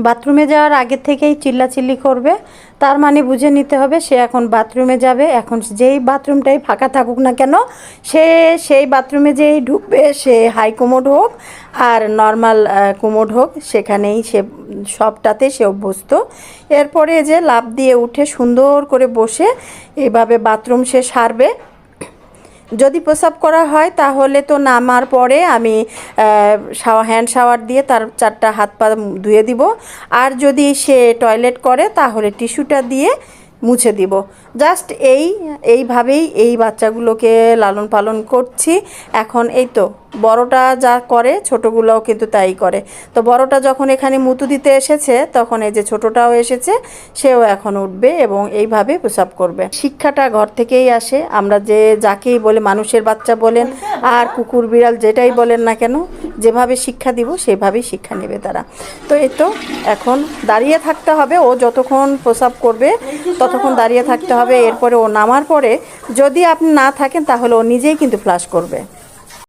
বাথরুমে যাওয়ার আগে থেকেই চিল্লাচিল্লি করবে, তার মানে বুঝে নিতে হবে সে এখন বাথরুমে যাবে। এখন যেই বাথরুমটাই ফাঁকা থাকুক না কেন, সে সেই বাথরুমে যেই ঢুকবে, সে হাই কোমোড হোক আর নর্মাল কোমোড হোক, সেখানেই সে সবটাতে সে অভ্যস্ত। এরপরে যে লাফ দিয়ে উঠে সুন্দর করে বসে এভাবে বাথরুম সে সারবে। যদি প্রস্রাব করা হয় তাহলে তো নামার পরে আমি হ্যান্ড শাওয়ার দিয়ে তার 4টা হাত পা ধুয়ে দিব। আর যদি সে টয়লেট করে তাহলে টিস্যুটা দিয়ে মুছে দিব। জাস্ট এইভাবেই এই বাচ্চাগুলোকে লালন পালন করছি। এখন এই তো বড়টা যা করে ছোটোগুলোও কিন্তু তাই করে। তো বড়টা যখন এখানে মুতু দিতে এসেছে তখন এই যে ছোটোটাও এসেছে, সেও এখন উঠবে এবং এইভাবে প্রস্রাব করবে। শিক্ষাটা ঘর থেকেই আসে। আমরা যাকেই বলে, মানুষের বাচ্চা বলেন আর কুকুর বিড়াল যেটাই বলেন না কেন, যেভাবে শিক্ষা দিব সেভাবেই শিক্ষা নেবে তারা। তো এই তো এখন দাঁড়িয়ে থাকতে হবে, ও যতক্ষণ প্রস্রাব করবে ততক্ষণ দাঁড়িয়ে থাকতে হবে। এরপরে ও নামার পরে যদি আপনি না থাকেন তাহলে ও নিজেই কিন্তু ফ্লাশ করবে।